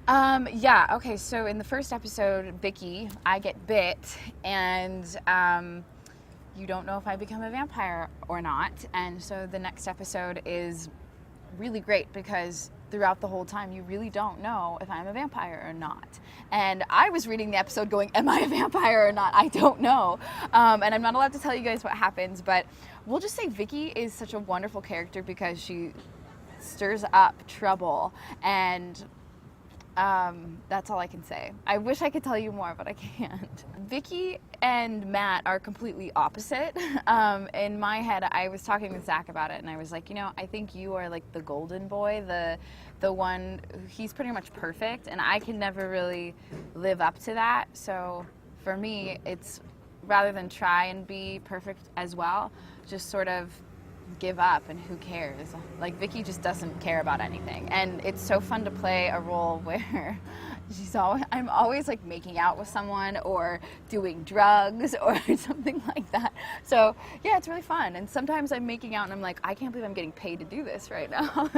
Yeah, okay, so in the first episode, Vicki, I get bit, and you don't know if I become a vampire or not. And so the next episode is really great because throughout the whole time, you really don't know if I'm a vampire or not. And I was reading the episode going, am I a vampire or not? I don't know. And I'm not allowed to tell you guys what happens, but we'll just say Vicki is such a wonderful character because she stirs up trouble, and that's all I can say. I wish I could tell you more, but I can't. Vicki and Matt are completely opposite. In my head, I was talking with Zach about it, and I was like, I think you are like the golden boy, the one, he's pretty much perfect, and I can never really live up to that. So for me, it's rather than try and be perfect as well, just sort of give up, and who cares? Like, Vicki just doesn't care about anything, and it's so fun to play a role where I'm always like making out with someone or doing drugs or something like that. So yeah, it's really fun, and sometimes I'm making out and I'm like, I can't believe I'm getting paid to do this right now.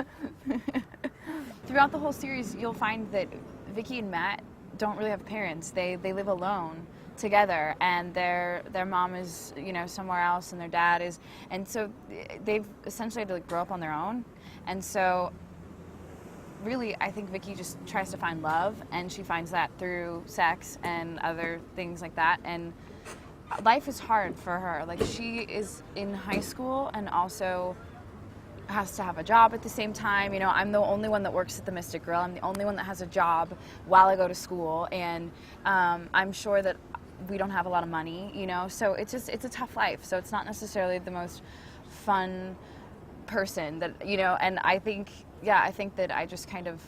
Throughout the whole series, you'll find that Vicki and Matt don't really have parents. They live alone together, and their mom is somewhere else, and their dad is, and so they've essentially had to like grow up on their own. And so really, I think Vicki just tries to find love, and she finds that through sex and other things like that. And life is hard for her. Like, she is in high school and also has to have a job at the same time. I'm the only one that works at the Mystic Grill. I'm the only one that has a job while I go to school, and I'm sure that we don't have a lot of money, so it's a tough life. So it's not necessarily the most fun person that, and I think that I just kind of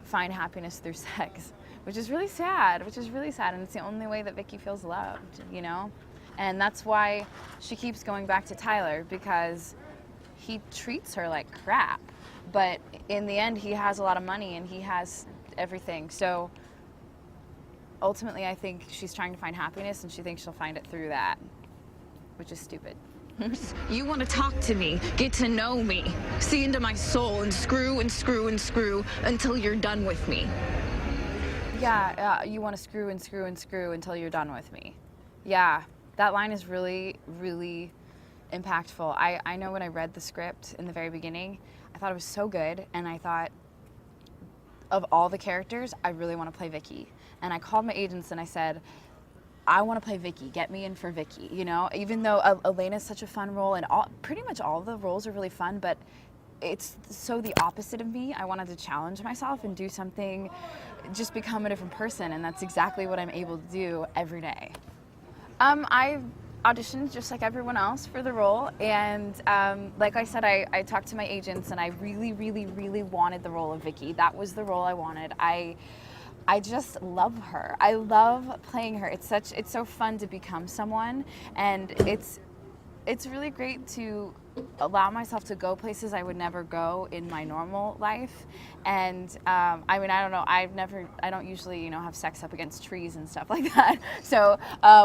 find happiness through sex, which is really sad, and it's the only way that Vicki feels loved, and that's why she keeps going back to Tyler, because he treats her like crap, but in the end he has a lot of money and he has everything. So ultimately, I think she's trying to find happiness, and she thinks she'll find it through that, which is stupid. You want to talk to me, get to know me, see into my soul, and screw and screw and screw until you're done with me. Yeah, you want to screw and screw and screw until you're done with me. Yeah, that line is really, really impactful. I know when I read the script in the very beginning, I thought it was so good, and I thought, of all the characters, I really want to play Vicki. And I called my agents and I said, I want to play Vicki. Get me in for Vicki. Even though Elena's such a fun role, and pretty much all the roles are really fun, but it's so the opposite of me. I wanted to challenge myself and do something, just become a different person, and that's exactly what I'm able to do every day. I auditioned just like everyone else for the role, and like I said, I talked to my agents, and I really, really, really wanted the role of Vicki. That was the role I wanted. I just love her. I love playing her. It's so fun to become someone, and it's really great to allow myself to go places I would never go in my normal life. And I don't know, I don't usually have sex up against trees and stuff like that. So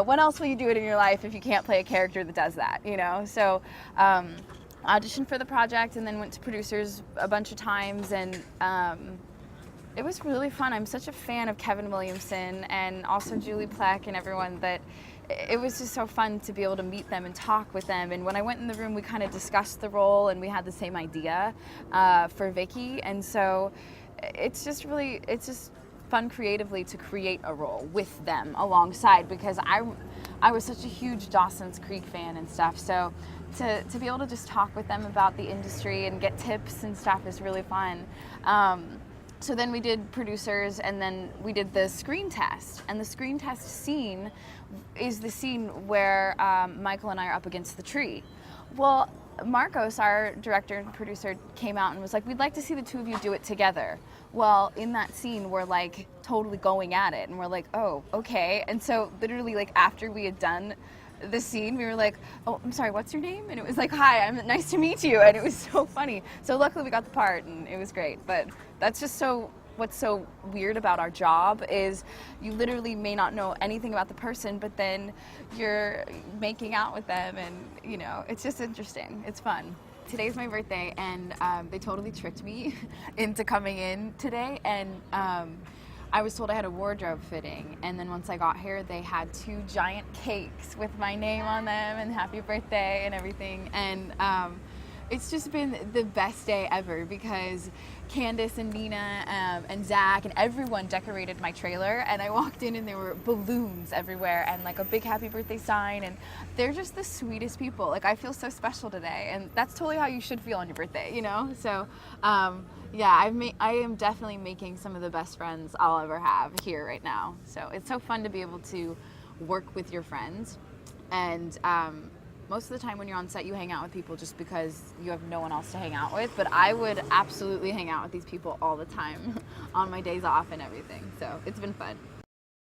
when else will you do it in your life if you can't play a character that does that? So auditioned for the project, and then went to producers a bunch of times, and it was really fun. I'm such a fan of Kevin Williamson and also Julie Plec and everyone, that it was just so fun to be able to meet them and talk with them. And when I went in the room, we kind of discussed the role, and we had the same idea for Vicki. And so it's just fun creatively to create a role with them alongside, because I was such a huge Dawson's Creek fan and stuff. So to be able to just talk with them about the industry and get tips and stuff is really fun. So then we did producers, and then we did the screen test. And the screen test scene is the scene where Michael and I are up against the tree. Well, Marcos, our director and producer, came out and was like, we'd like to see the two of you do it together. Well, in that scene, we're like totally going at it, and we're like, oh, okay. And so literally, like, after we had done the scene, we were like, oh, I'm sorry, what's your name? And it was like, hi, I'm nice to meet you. And it was so funny. So luckily we got the part, and it was great. But that's just what's so weird about our job is you literally may not know anything about the person, but then you're making out with them, and it's just interesting. It's fun. today's my birthday, and they totally tricked me into coming in today, and I was told I had a wardrobe fitting, and then once I got here, they had 2 giant cakes with my name on them and happy birthday and everything, and it's just been the best day ever because Candace and Nina and Zach and everyone decorated my trailer, and I walked in and there were balloons everywhere and like a big happy birthday sign, and they're just the sweetest people. Like, I feel so special today, and that's totally how you should feel on your birthday, you know? So yeah, I am definitely making some of the best friends I'll ever have here right now. So it's so fun to be able to work with your friends, and most of the time when you're on set, you hang out with people just because you have no one else to hang out with. But I would absolutely hang out with these people all the time on my days off and everything. So it's been fun.